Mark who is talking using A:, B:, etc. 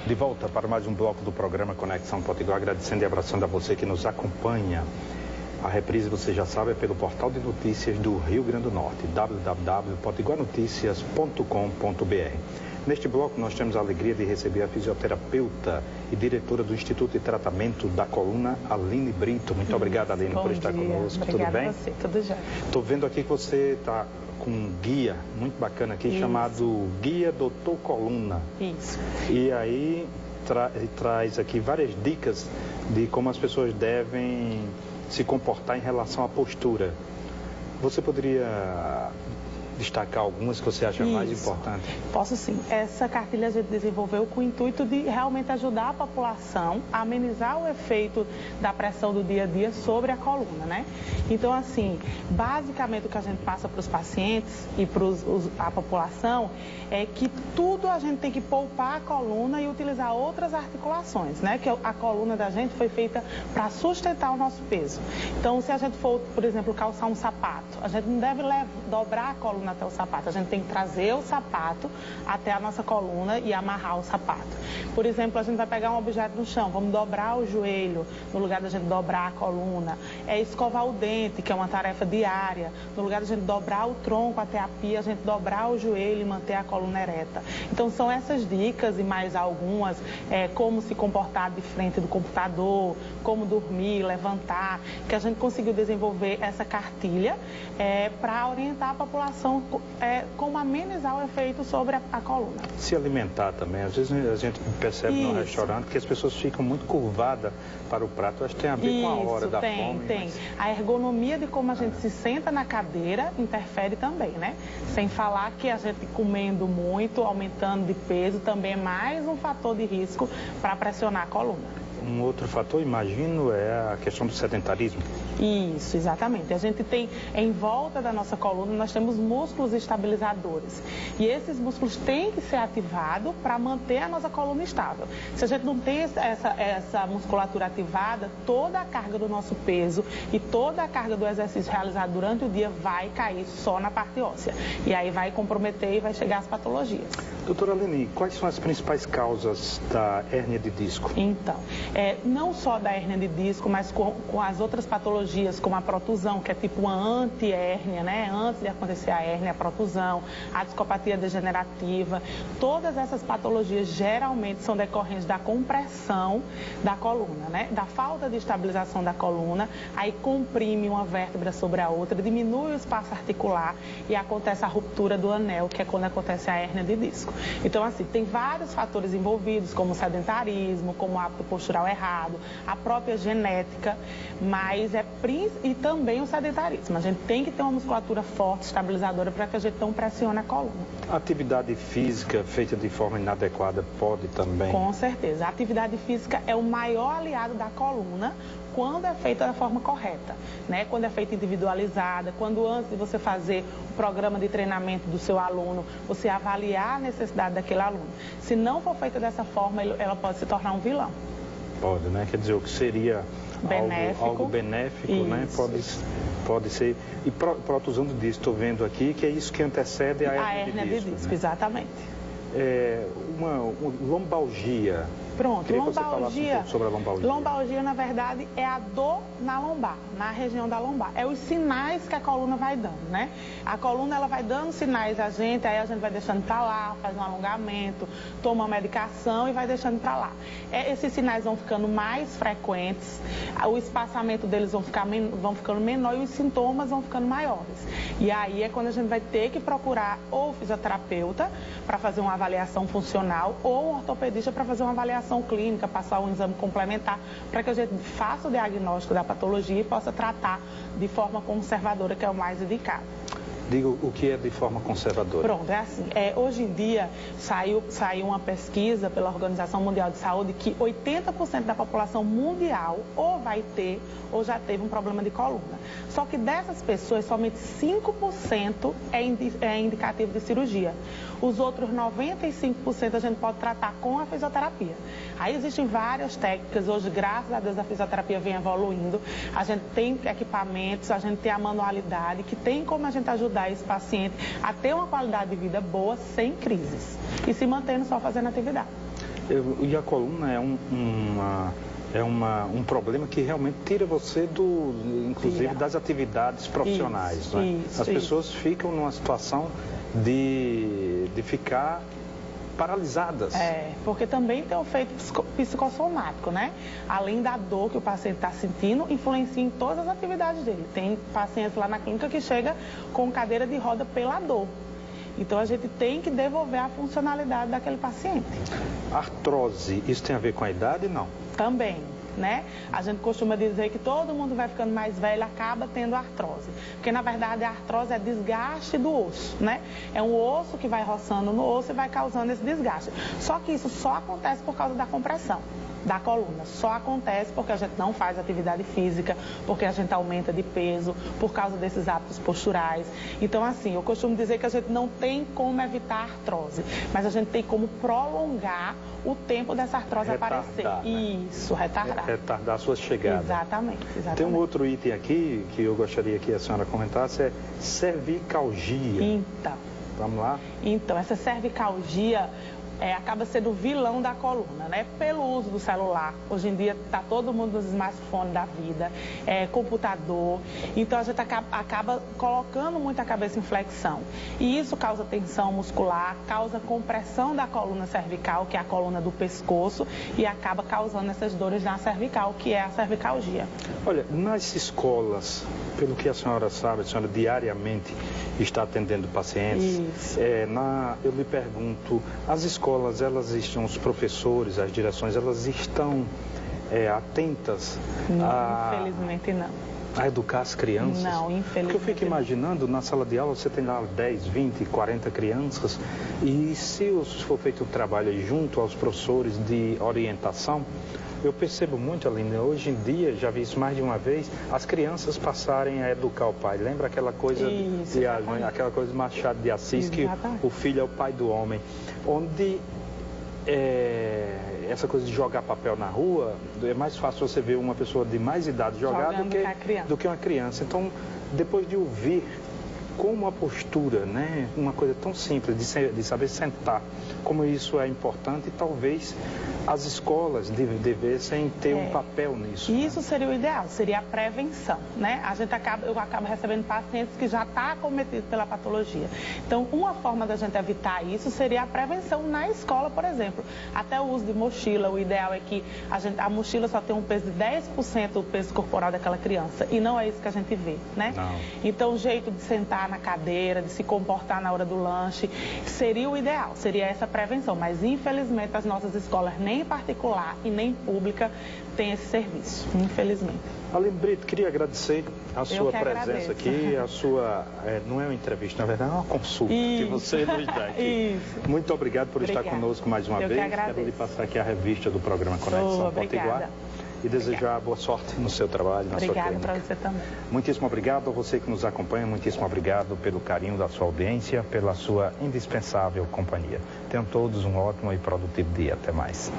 A: De volta para mais um bloco do programa Conexão Potiguar, agradecendo e abraçando a você que nos acompanha. A reprise, você já sabe, é pelo portal de notícias do Rio Grande do Norte, www.potiguarnoticias.com.br. Neste bloco, nós temos a alegria de receber a fisioterapeuta e diretora do Instituto de Tratamento da Coluna, Aline Brito. Muito obrigada, Aline, por estar conosco.
B: Obrigada.
A: Tudo bem?
B: A você, tudo já.
A: Estou vendo aqui que você está com um guia muito bacana aqui, chamado Guia Doutor Coluna.
B: Isso.
A: E aí traz aqui várias dicas de como as pessoas devem se comportar em relação à postura. Você poderia destacar algumas que você acha mais importantes?
B: Posso sim. Essa cartilha a gente desenvolveu com o intuito de realmente ajudar a população a amenizar o efeito da pressão do dia a dia sobre a coluna, né? Então, assim, basicamente o que a gente passa para os pacientes e para a população é que tudo a gente tem que poupar a coluna e utilizar outras articulações, né? Que a coluna da gente foi feita para sustentar o nosso peso. Então, se a gente for, por exemplo, calçar um sapato, a gente não deve dobrar a coluna até o sapato. A gente tem que trazer o sapato até a nossa coluna e amarrar o sapato. Por exemplo, a gente vai pegar um objeto no chão, vamos dobrar o joelho, no lugar da gente dobrar a coluna. É escovar o dente, que é uma tarefa diária. No lugar da gente dobrar o tronco até a pia, a gente dobrar o joelho e manter a coluna ereta. Então, são essas dicas e mais algumas, como se comportar de frente do computador, como dormir, levantar, que a gente conseguiu desenvolver essa cartilha para orientar a população como amenizar o efeito sobre a coluna.
A: Se alimentar também. Às vezes a gente percebe no restaurante que as pessoas ficam muito curvadas para o prato. Acho que tem a ver com a hora da fome.
B: Tem. A ergonomia de como a gente se senta na cadeira interfere também, né? Sem falar que a gente comendo muito, aumentando de peso, também é mais um fator de risco para pressionar a coluna.
A: Um outro fator, imagino, é a questão do sedentarismo.
B: Isso, exatamente. A gente tem, em volta da nossa coluna, nós temos músculos estabilizadores. E esses músculos têm que ser ativados para manter a nossa coluna estável. Se a gente não tem essa musculatura ativada, toda a carga do nosso peso e toda a carga do exercício realizado durante o dia vai cair só na parte óssea. E aí vai comprometer e vai chegar às patologias.
A: Doutora Aline, quais são as principais causas da hérnia de disco?
B: Então, não só da hérnia de disco, mas com as outras patologias, como a protusão, que é tipo uma anti-hérnia, né? Antes de acontecer a hérnia, a protusão, a discopatia degenerativa, todas essas patologias geralmente são decorrentes da compressão da coluna, né? Da falta de estabilização da coluna, aí comprime uma vértebra sobre a outra, diminui o espaço articular e acontece a ruptura do anel, que é quando acontece a hérnia de disco. Então, assim, tem vários fatores envolvidos, como o sedentarismo, como o hábito postural errado, a própria genética, mas e também o sedentarismo. A gente tem que ter uma musculatura forte, estabilizadora, para que a gente não pressione a coluna.
A: A atividade física feita de forma inadequada pode também?
B: Com certeza. A atividade física é o maior aliado da coluna quando é feita da forma correta, né? Quando é feita individualizada, quando antes de você fazer o programa de treinamento do seu aluno, você avaliar a necessidade daquele aluno. Se não for feita dessa forma, ela pode se tornar um vilão.
A: Pode, né? Quer dizer, o que seria algo benéfico, né? Pode ser. E protusão de disco, estou vendo aqui, que é isso que antecede a hérnia de disco.
B: Né? Exatamente.
A: Uma lombalgia.
B: Pronto, lombalgia.
A: Um sobre a lombalgia.
B: Lombalgia, na verdade, é a dor na lombar, na região da lombar. É os sinais que a coluna vai dando, né? A coluna, ela vai dando sinais a gente, aí a gente vai deixando para lá, faz um alongamento, toma uma medicação e vai deixando para lá. Esses sinais vão ficando mais frequentes, o espaçamento deles vão ficando menor e os sintomas vão ficando maiores. E aí é quando a gente vai ter que procurar ou o fisioterapeuta para fazer uma avaliação funcional ou um ortopedista para fazer uma avaliação clínica, passar um exame complementar, para que a gente faça o diagnóstico da patologia e possa tratar de forma conservadora, que é o mais indicado.
A: Diga o que é de forma conservadora.
B: Pronto, é assim. Hoje em dia saiu uma pesquisa pela Organização Mundial de Saúde que 80% da população mundial ou vai ter ou já teve um problema de coluna. Só que dessas pessoas, somente 5% é indicativo de cirurgia. Os outros 95% a gente pode tratar com a fisioterapia. Aí existem várias técnicas, hoje, graças a Deus, a fisioterapia vem evoluindo. A gente tem equipamentos, a gente tem a manualidade, que tem como a gente ajudar esse paciente a ter uma qualidade de vida boa, sem crises. E se mantendo só fazendo atividade.
A: E a coluna é um problema que realmente tira você inclusive das atividades profissionais.
B: Isso,
A: né?
B: isso,
A: As pessoas ficam numa situação de ficar paralisadas.
B: Porque também tem um efeito psicossomático, né? Além da dor que o paciente está sentindo, influencia em todas as atividades dele. Tem pacientes lá na clínica que chega com cadeira de roda pela dor. Então, a gente tem que devolver a funcionalidade daquele paciente.
A: Artrose, isso tem a ver com a idade? Não.
B: Também, né? A gente costuma dizer que todo mundo vai ficando mais velho, acaba tendo artrose. Porque, na verdade, a artrose é desgaste do osso, né? É um osso que vai roçando no osso e vai causando esse desgaste. Só que isso só acontece por causa da compressão da coluna. Só acontece porque a gente não faz atividade física, porque a gente aumenta de peso, por causa desses hábitos posturais. Então, assim, eu costumo dizer que a gente não tem como evitar a artrose, mas a gente tem como prolongar o tempo dessa artrose aparecer.
A: Né?
B: Isso, retardar.
A: Retardar a sua chegada.
B: Exatamente.
A: Tem um outro item aqui que eu gostaria que a senhora comentasse, é cervicalgia.
B: Então.
A: Vamos lá?
B: Então, essa cervicalgia acaba sendo o vilão da coluna, né? Pelo uso do celular. Hoje em dia está todo mundo nos smartphones da vida, computador. Então a gente acaba colocando muito a cabeça em flexão. E isso causa tensão muscular, causa compressão da coluna cervical, que é a coluna do pescoço, e acaba causando essas dores na cervical, que é a cervicalgia.
A: Olha, nas escolas, pelo que a senhora sabe, a senhora diariamente está atendendo pacientes.
B: Isso.
A: Eu lhe pergunto, as escolas, os professores, as direções, elas estão atentas
B: Infelizmente não.
A: A educar as crianças?
B: Não, infelizmente.
A: Porque eu fico imaginando, na sala de aula você tem lá 10, 20, 40 crianças e se for feito um trabalho junto aos professores de orientação, eu percebo muito, Aline, hoje em dia, já vi isso mais de uma vez, as crianças passarem a educar o pai. Lembra aquela coisa aquela coisa de Machado de Assis, exatamente, que o filho é o pai do homem, onde essa coisa de jogar papel na rua, é mais fácil você ver uma pessoa de mais idade jogar do que uma criança. Então, depois de ouvir como a postura, né, uma coisa tão simples de saber sentar, como isso é importante, talvez as escolas devessem ter um papel nisso.
B: Isso, né? Seria o ideal, seria a prevenção, né? Eu acabo recebendo pacientes que já estão acometidos pela patologia. Então, uma forma da gente evitar isso seria a prevenção na escola, por exemplo. Até o uso de mochila, o ideal é que a mochila só tenha um peso de 10% do peso corporal daquela criança, e não é isso que a gente vê, né?
A: Não.
B: Então, o jeito de sentar na cadeira, de se comportar na hora do lanche, seria o ideal, seria essa prevenção. Mas, infelizmente, as nossas escolas, nem particular e nem pública, têm esse serviço, infelizmente.
A: Aline Brito, queria agradecer a sua presença aqui, não é uma entrevista, na verdade é uma consulta que você nos dá aqui. Isso. Muito obrigado por estar conosco mais uma vez. Quero lhe passar aqui a revista do programa Conexão Potiguar. E desejar boa sorte no seu trabalho, na sua clínica.
B: Obrigada para você também.
A: Muitíssimo obrigado a você que nos acompanha, muitíssimo obrigado pelo carinho da sua audiência, pela sua indispensável companhia. Tenham todos um ótimo e produtivo dia. Até mais.